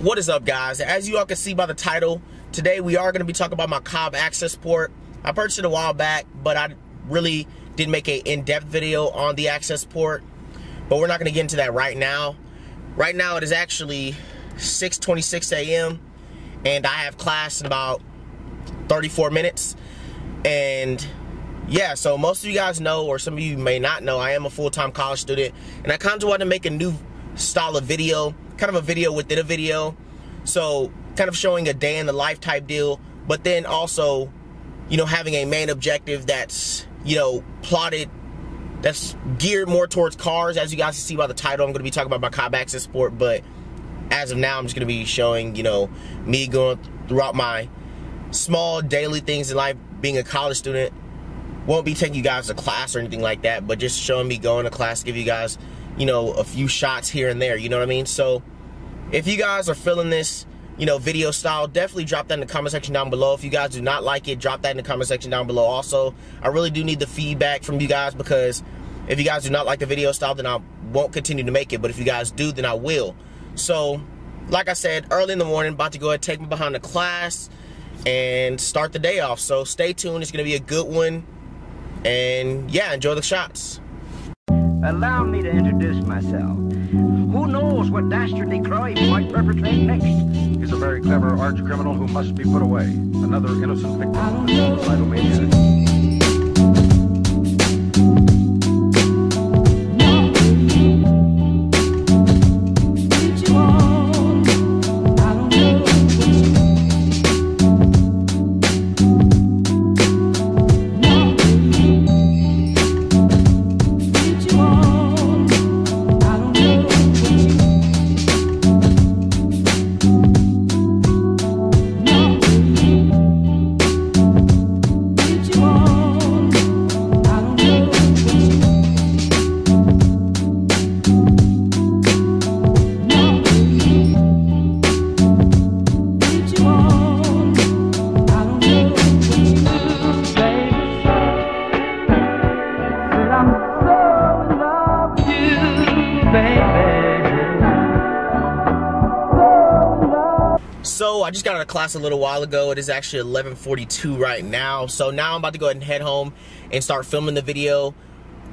What is up, guys? As you all can see by the title, today we are going to be talking about my Cobb Accessport. I purchased it a while back, but I really didn't make an in-depth video on the Accessport. But we're not going to get into that right now. Right now it is actually 6:26 a.m. and I have class in about 34 minutes. And yeah, so most of you guys know, or some of you may not know, I am a full-time college student, and I kind of wanted to make a new style of video, kind of a video within a video. So kind of showing a day in the life type deal, but then also, you know, having a main objective that's, you know, plotted, that's geared more towards cars. As you guys can see by the title, I'm going to be talking about my Cobb Accessport, but as of now, I'm just going to be showing, you know, me going throughout my small daily things in life, being a college student. Won't be taking you guys to class or anything like that, but just showing me going to class, give you guys, you know, a few shots here and there, you know what I mean? So if you guys are feeling this, you know, video style, definitely drop that in the comment section down below. If you guys do not like it, drop that in the comment section down below also. I really do need the feedback from you guys, because if you guys do not like the video style, then I won't continue to make it, but if you guys do, then I will. So like I said, early in the morning, about to go ahead and take me behind the class and start the day off. So stay tuned, it's gonna be a good one. And yeah, enjoy the shots. Allow me to introduce myself. Who knows what dastardly crime he might perpetrate next? He's a very clever arch criminal who must be put away. Another innocent victim of this suicidal maniac. So I just got out of class a little while ago. It is actually 11:42 right now. So now I'm about to go ahead and head home and start filming the video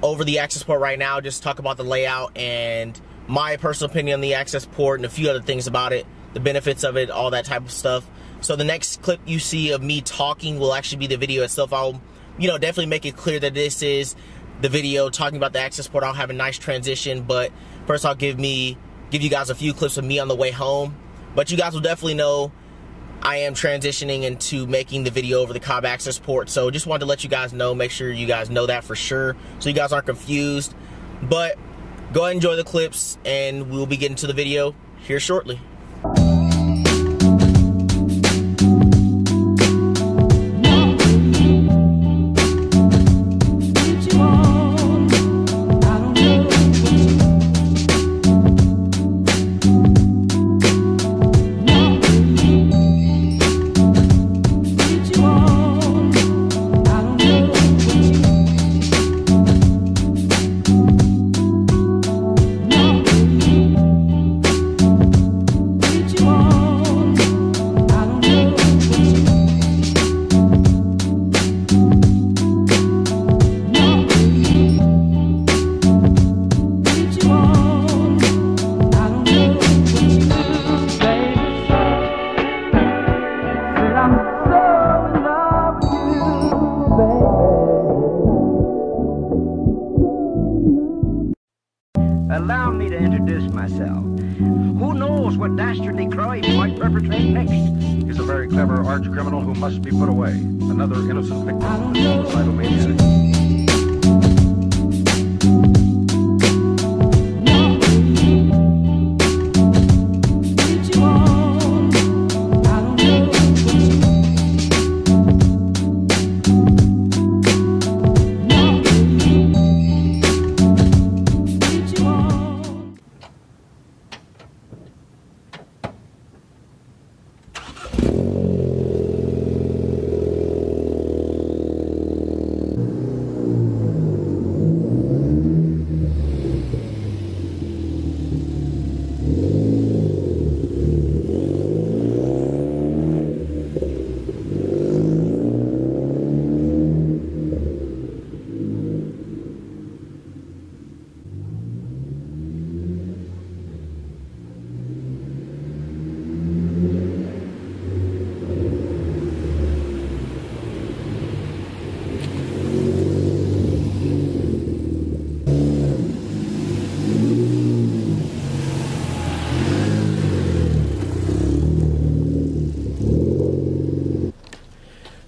over the Accessport right now. Just talk about the layout and my personal opinion on the Accessport and a few other things about it, the benefits of it, all that type of stuff. So the next clip you see of me talking will actually be the video itself. I'll, you know, definitely make it clear that this is the video talking about the Accessport. I'll have a nice transition, but first I'll give you guys a few clips of me on the way home. But you guys will definitely know I am transitioning into making the video over the Cobb Accessport. So just wanted to let you guys know, make sure you guys know that for sure, so you guys aren't confused. But go ahead and enjoy the clips, and we'll be getting to the video here shortly. Allow me to introduce myself. Who knows what dastardly crime he might perpetrate next? He's a very clever arch criminal who must be put away. Another innocent victim of this suicidal maniac.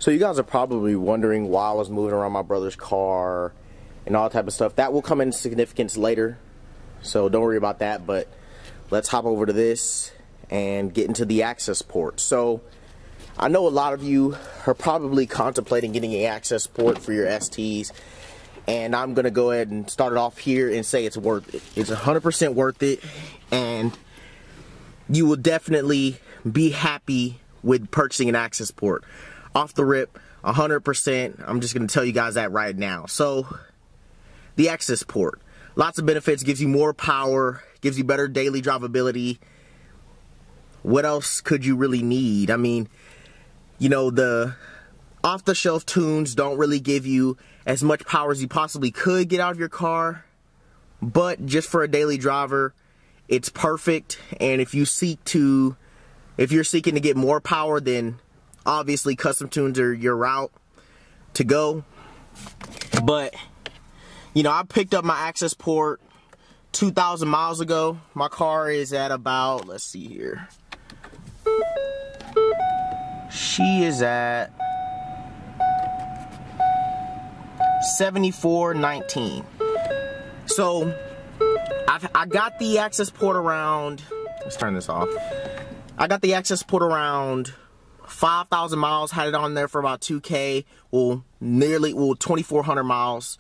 So you guys are probably wondering why I was moving around my brother's car and all type of stuff. That will come into significance later, so don't worry about that. But let's hop over to this and get into the access port. So I know a lot of you are probably contemplating getting an access port for your STs, and I'm gonna go ahead and start it off here and say it's worth it. It's 100% worth it, and you will definitely be happy with purchasing an access port. Off the rip, 100%. I'm just gonna tell you guys that right now. So the access port, lots of benefits, gives you more power, gives you better daily drivability. What else could you really need? I mean, you know, the off-the-shelf tunes don't really give you as much power as you possibly could get out of your car, but just for a daily driver, it's perfect. And if you're seeking to get more power, then obviously custom tunes are your route to go. But you know, I picked up my access port 2,000 miles ago. My car is at about, let's see here, she is at 7419. So I got the access port around, let's turn this off. I got the access port around 5,000 miles, had it on there for about 2K, nearly 2,400 miles.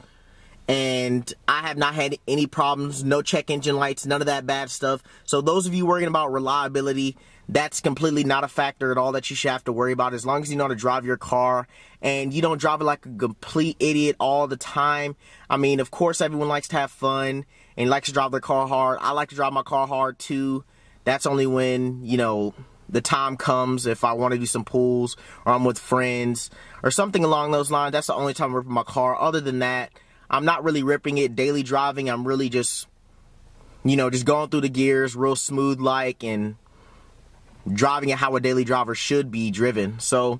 And I have not had any problems, no check engine lights, none of that bad stuff. So those of you worrying about reliability, that's completely not a factor at all that you should have to worry about, as long as you know how to drive your car and you don't drive it like a complete idiot all the time. I mean, of course, everyone likes to have fun and likes to drive their car hard. I like to drive my car hard too. That's only when, you know, the time comes, if I want to do some pulls or I'm with friends or something along those lines. That's the only time I'm ripping my car. Other than that, I'm not really ripping it daily driving. I'm really just, you know, just going through the gears real smooth like and driving it how a daily driver should be driven. So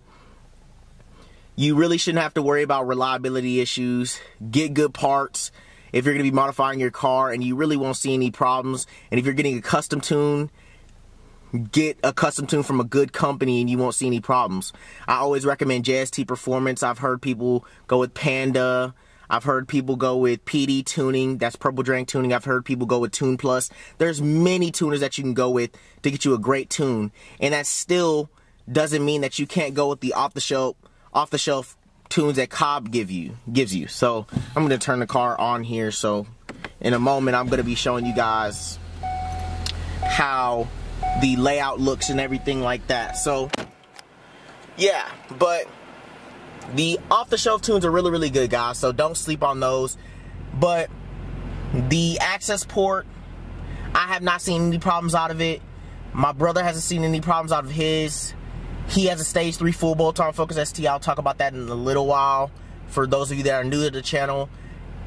you really shouldn't have to worry about reliability issues. Get good parts if you're going to be modifying your car, and you really won't see any problems. And if you're getting a custom tune, get a custom tune from a good company and you won't see any problems. I always recommend JST Performance. I've heard people go with Panda. I've heard people go with PD tuning, that's Purple Drank tuning. I've heard people go with Tune Plus. There's many tuners that you can go with to get you a great tune. And that still doesn't mean that you can't go with the off-the-shelf tunes that Cobb gives you. So I'm gonna turn the car on here. So in a moment, I'm gonna be showing you guys how the layout looks and everything like that. So yeah, but the off-the-shelf tunes are really, really good, guys, so don't sleep on those. But the access port, I have not seen any problems out of it. My brother hasn't seen any problems out of his. He has a stage 3 full bolt-on Focus ST. I'll talk about that in a little while for those of you that are new to the channel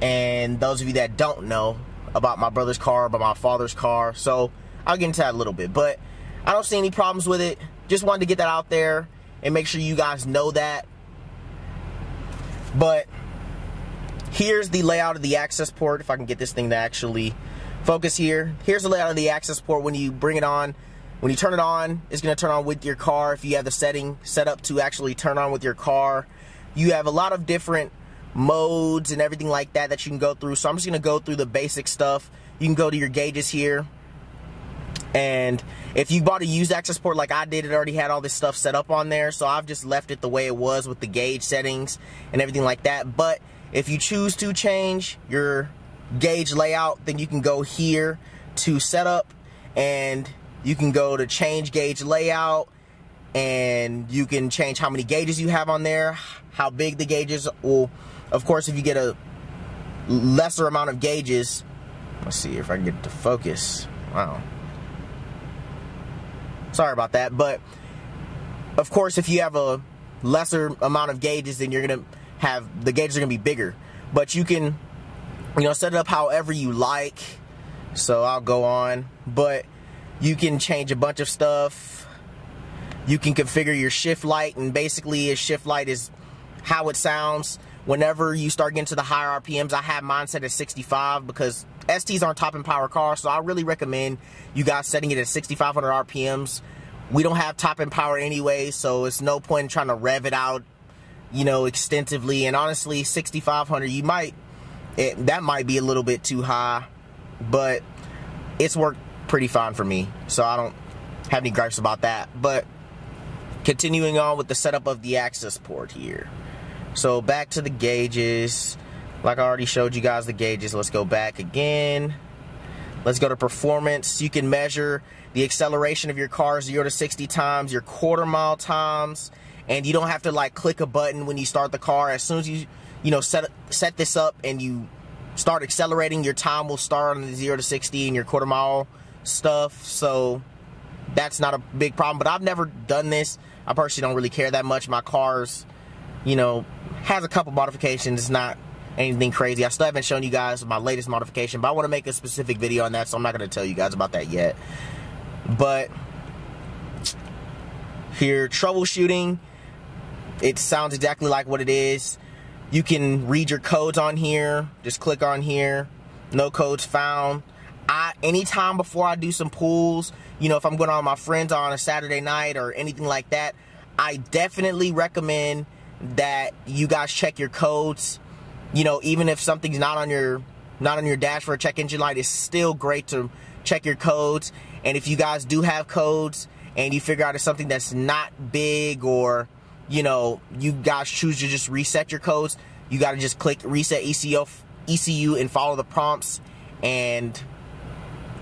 and those of you that don't know about my brother's car, about my father's car. So I'll get into that a little bit, but I don't see any problems with it. Just wanted to get that out there and make sure you guys know that. But here's the layout of the access port. If I can get this thing to actually focus here. Here's the layout of the access port when you bring it on. When you turn it on, it's going to turn on with your car. If you have the setting set up to actually turn on with your car, you have a lot of different modes and everything like that that you can go through. So I'm just going to go through the basic stuff. You can go to your gauges here. And if you bought a used access port like I did, it already had all this stuff set up on there. So I've just left it the way it was with the gauge settings and everything like that. But if you choose to change your gauge layout, then you can go here to setup and you can go to change gauge layout, and you can change how many gauges you have on there, how big the gauges. Well, of course, if you get a lesser amount of gauges, let's see if I can get it to focus. Wow. Sorry about that, but of course, if you have a lesser amount of gauges, then you're gonna have, the gauges are gonna be bigger. But you can, you know, set it up however you like. So I'll go on, but you can change a bunch of stuff. You can configure your shift light, and basically a shift light is how it sounds whenever you start getting to the higher RPMs. I have mine set at 65 because STs aren't top end power cars, so I really recommend you guys setting it at 6,500 RPMs. We don't have top end power anyway, so it's no point in trying to rev it out you know, extensively. And honestly, 6,500, that might be a little bit too high, but it's worked pretty fine for me, so I don't have any gripes about that. But continuing on with the setup of the Accessport here. So back to the gauges. Like I already showed you guys the gauges. Let's go back again. Let's go to performance. You can measure the acceleration of your car 0 to 60 times, your quarter-mile times, and you don't have to like click a button when you start the car. As soon as you know, set this up and you start accelerating, your time will start on the 0 to 60 and your quarter-mile stuff. So that's not a big problem. But I've never done this. I personally don't really care that much. My car's, you know, has a couple modifications. It's not anything crazy. I still haven't shown you guys my latest modification, but I want to make a specific video on that, so I'm not going to tell you guys about that yet. But here, troubleshooting, it sounds exactly like what it is. You can read your codes on here. Just click on here. No codes found. Anytime before I do some pulls, you know, if I'm going on with my friends on a Saturday night or anything like that, I definitely recommend that you guys check your codes. You know, even if something's not on your dash for a check engine light, it's still great to check your codes. And if you guys do have codes and you figure out it's something that's not big, or, you know, you guys choose to just reset your codes, you got to just click reset ECU and follow the prompts, and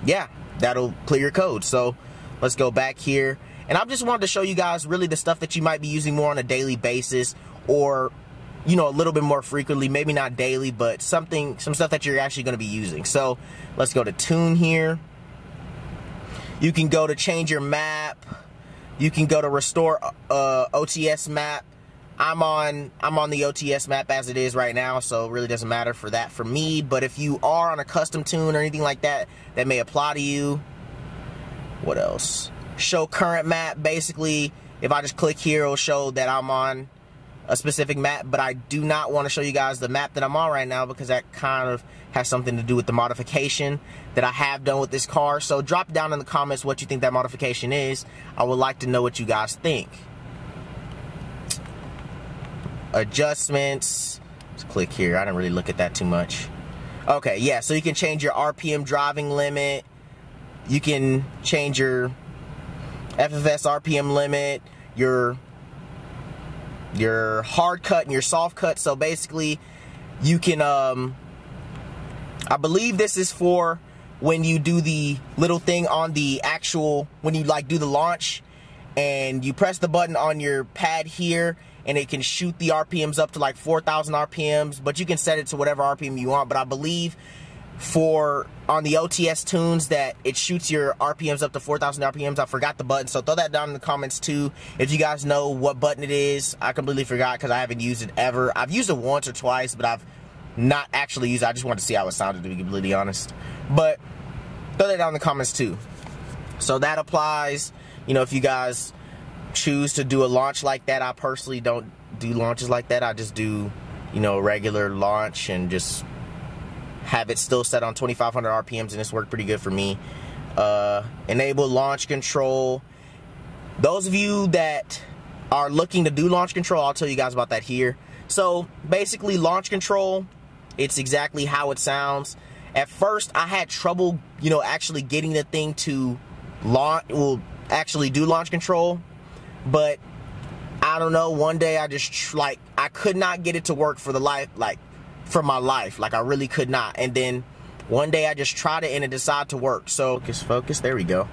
yeah, that'll clear your code. So let's go back here. And I just wanted to show you guys really the stuff that you might be using more on a daily basis, or, you know, a little bit more frequently, maybe not daily, but some stuff that you're actually going to be using. So let's go to tune here. You can go to change your map. You can go to restore OTS map. I'm on the OTS map as it is right now, so it really doesn't matter for that for me. But if you are on a custom tune or anything like that, that may apply to you. What else? Show current map. Basically, if I just click here, it'll show that I'm on a specific map, but I do not want to show you guys the map that I'm on right now, because that kind of has something to do with the modification that I have done with this car. So drop down in the comments what you think that modification is. I would like to know what you guys think. Adjustments. Let's click here. I didn't really look at that too much. Okay, yeah, so you can change your RPM driving limit. You can change your FFS RPM limit, your hard cut and your soft cut. So basically, you can I believe this is for when you do the little thing on the actual, when you like do the launch and you press the button on your pad here, and it can shoot the RPMs up to like 4,000 RPMs, but you can set it to whatever RPM you want. But I believe on the OTS tunes that it shoots your RPMs up to 4,000 RPMs. I forgot the button, so throw that down in the comments too if you guys know what button it is. I completely forgot because I haven't used it ever. I've used it once or twice, but I've not actually used it. I just wanted to see how it sounded, to be completely honest. But throw that down in the comments too. So that applies, you know, if you guys choose to do a launch like that. I personally don't do launches like that. I just do, you know, a regular launch and just have it still set on 2,500 RPMs, and it's worked pretty good for me. Enable launch control. Those of you that are looking to do launch control, I'll tell you guys about that here. So basically, launch control, it's exactly how it sounds. At first, I had trouble, you know, actually getting the thing to actually do launch control. But I don't know, one day I just, like, I could not get it to work for my life. Like, I really could not. And then one day I just tried it and it decided to work. So focus, there we go.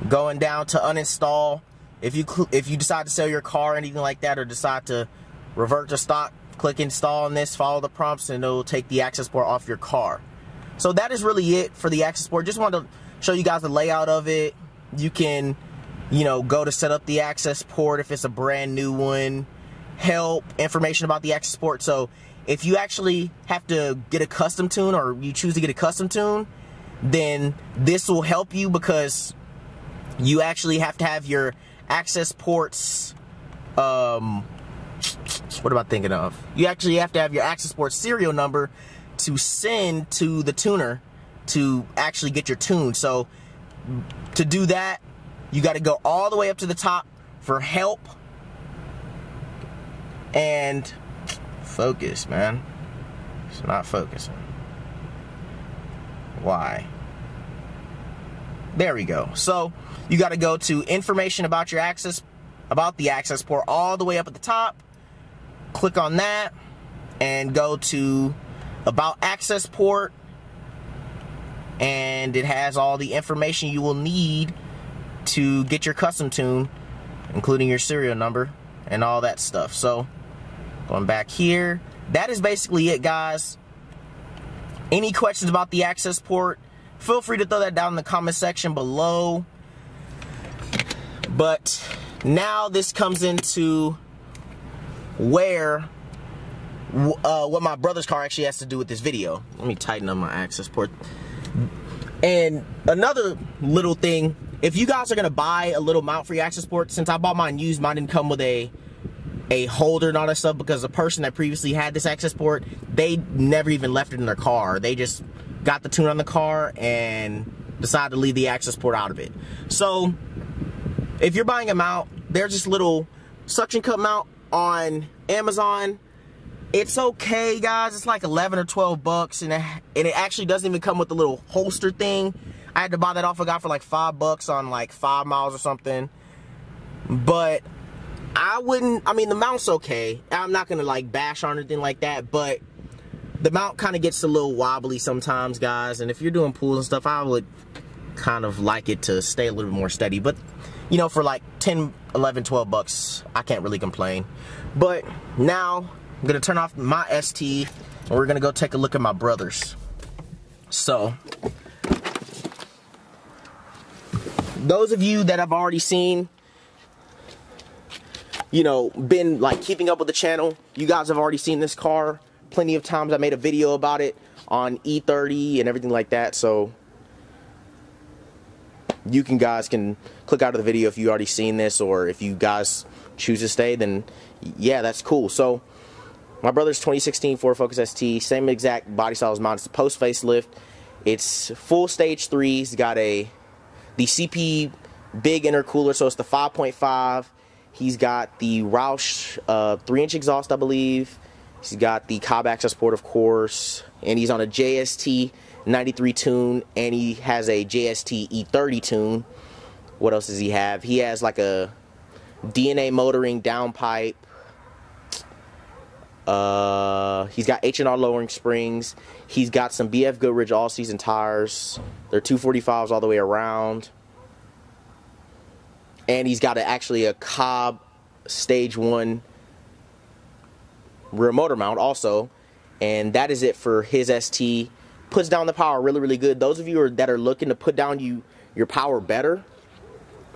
Going down to uninstall. If you decide to sell your car or anything like that, or decide to revert to stock, click install on this, follow the prompts, and it'll take the Accessport off your car. So that is really it for the Accessport. Just wanted to show you guys the layout of it. You can, you know, go to set up the Accessport if it's a brand new one. Help, information about the Accessport. So if you actually have to get a custom tune, or you choose to get a custom tune, then this will help you, because you actually have to have your Accessport's, what am I thinking of? You actually have to have your Accessport serial number to send to the tuner to actually get your tune. So to do that, you got to go all the way up to the top for help. And focus, man. It's not focusing. Why? There we go. So you got to go to information about your about the access port, all the way up at the top. Click on that and go to about access port, and it has all the information you will need to get your custom tune, including your serial number and all that stuff. So going back here, that is basically it, guys. Any questions about the access port, feel free to throw that down in the comment section below. But now this comes into where what my brother's car actually has to do with this video. Let me tighten up my access port. And another little thing, if you guys are gonna buy a little mount for your access port, since I bought mine used, mine didn't come with a holder and all that stuff, because the person that previously had this access port, they never even left it in their car. They just got the tune on the car and decided to leave the access port out of it. So if you're buying a mount, there's this little suction cup mount on Amazon. It's okay, guys. It's like 11 or 12 bucks, and it actually doesn't even come with the little holster thing. I had to buy that off a guy for like $5 on like 5 miles or something. But I mean, the mount's okay. I'm not gonna like bash on anything like that, but the mount kind of gets a little wobbly sometimes, guys. And if you're doing pools and stuff, I would kind of like it to stay a little bit more steady. But you know, for like 10, 11, 12 bucks, I can't really complain. But now I'm gonna turn off my ST and we're gonna go take a look at my brother's. So those of you that have already seen, you know, been like keeping up with the channel, you guys have already seen this car plenty of times. I made a video about it on E30 and everything like that, so you guys can click out of the video if you already seen this, or if you guys choose to stay, then yeah, that's cool. So my brother's 2016 Ford Focus ST, same exact body style as mine. It's a post facelift. It's full stage 3. It's got the CP big intercooler, so it's the 5.5. He's got the Roush 3-inch exhaust, I believe. He's got the Cobb Accessport, of course, and he's on a JST 93 tune, and he has a JST E30 tune. What else does he have? He has like a DNA motoring downpipe. He's got H&R lowering springs. He's got some BF Goodrich all-season tires. They're 245s all the way around. And he's got actually a Cobb Stage 1 rear motor mount also. And that is it for his ST. Puts down the power really, really good. Those of you that are looking to put down your power better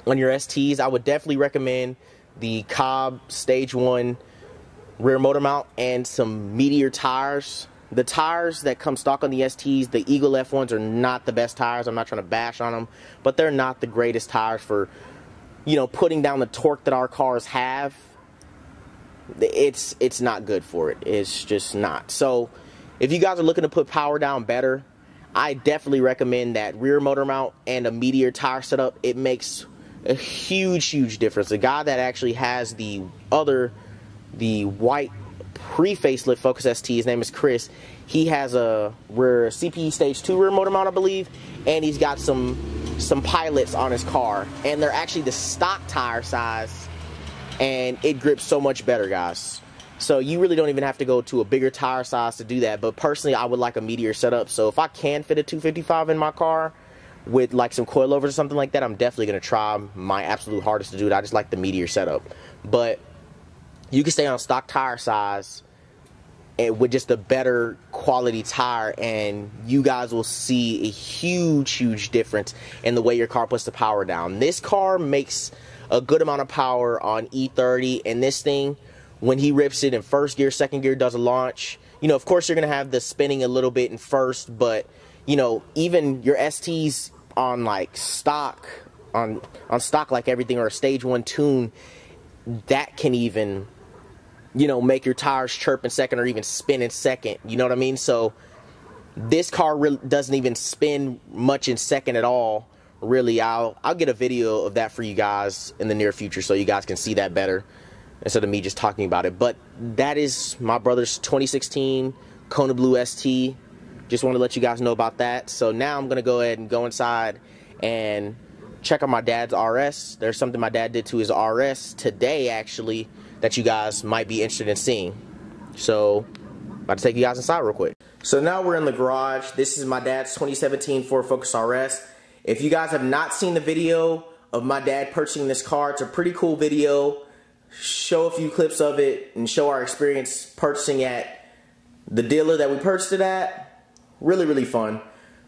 on your STs, I would definitely recommend the Cobb Stage 1 rear motor mount and some Meteor tires. The tires that come stock on the STs, the Eagle F1s, are not the best tires. I'm not trying to bash on them, but they're not the greatest tires for, you know, putting down the torque that our cars have. It's not good for it. It's just not. So if you guys are looking to put power down better, I definitely recommend that rear motor mount and a Meteor tire setup. It makes a huge difference. The guy that actually has the white pre-facelift Focus ST, his name is Chris. He has a rear CPE Stage 2 rear motor mount, I believe, and he's got some pilots on his car, and they're actually the stock tire size, and it grips so much better, guys. So you really don't even have to go to a bigger tire size to do that. But personally, I would like a Meteor setup. So if I can fit a 255 in my car with like some coilovers or something like that, I'm definitely going to try my absolute hardest to do it. I just like the Meteor setup. But you can stay on stock tire size and with just a better quality tire, and you guys will see a huge difference in the way your car puts the power down. This car makes a good amount of power on E30, and this thing, when he rips it in first gear, second gear, does a launch, you know, of course you're going to have the spinning a little bit in first, but, you know, even your STs on like stock, on stock like everything, or a Stage 1 tune, that can even, you know, make your tires chirp in second or even spin in second, you know what I mean? So this car really doesn't even spin much in second at all, really. I'll get a video of that for you guys in the near future so you guys can see that better. instead of me just talking about it. But that is my brother's 2016 Kona Blue ST. Just want to let you guys know about that. So now I'm going to go ahead and go inside and check out my dad's RS. There's something my dad did to his RS today, actually, that you guys might be interested in seeing. So, about to take you guys inside real quick. So now we're in the garage. This is my dad's 2017 Ford Focus RS. If you guys have not seen the video of my dad purchasing this car, it's a pretty cool video. Show a few clips of it and show our experience purchasing at the dealer that we purchased it at. Really, really fun.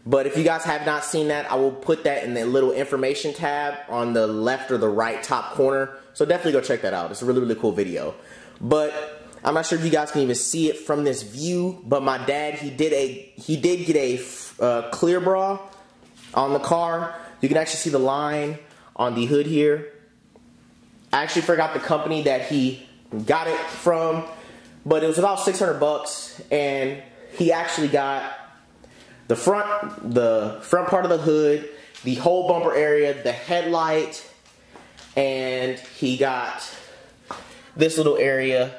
But if you guys have not seen that, I will put that in the little information tab on the left or the right top corner. So definitely go check that out. It's a really, really cool video. But I'm not sure if you guys can even see it from this view, but my dad, he did get a clear bra on the car. You can actually see the line on the hood here. I actually forgot the company that he got it from, but it was about 600 bucks, and he actually got the front part of the hood, the whole bumper area, the headlight, and he got this little area.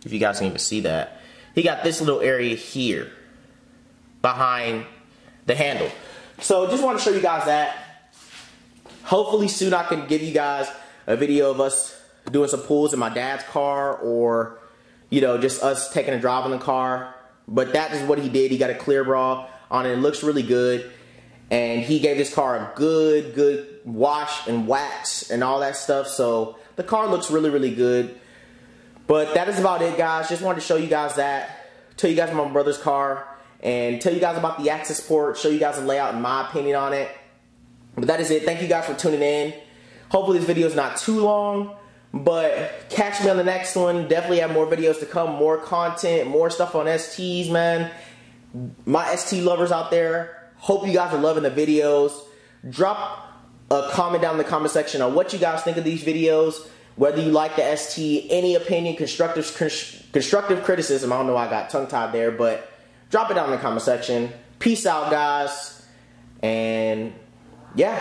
If you guys can even see that, he got this little area here behind the handle. So just want to show you guys that. Hopefully soon I can give you guys a video of us doing some pulls in my dad's car, or you know, just us taking a drive in the car. But that is what he did. He got a clear bra on it. It looks really good, and he gave this car a good wash and wax and all that stuff. So the car looks really, really good. But that is about it, guys. Just wanted to show you guys that, tell you guys about my brother's car, and tell you guys about the Accessport, show you guys the layout and my opinion on it. But that is it. Thank you guys for tuning in. Hopefully this video is not too long, but catch me on the next one. Definitely have more videos to come, more content, more stuff on STs, man. My ST lovers out there, hope you guys are loving the videos. Drop a comment down in the comment section on what you guys think of these videos. Whether you like the ST, any opinion, constructive criticism. I don't know why I got tongue-tied there, but drop it down in the comment section. Peace out, guys. And yeah.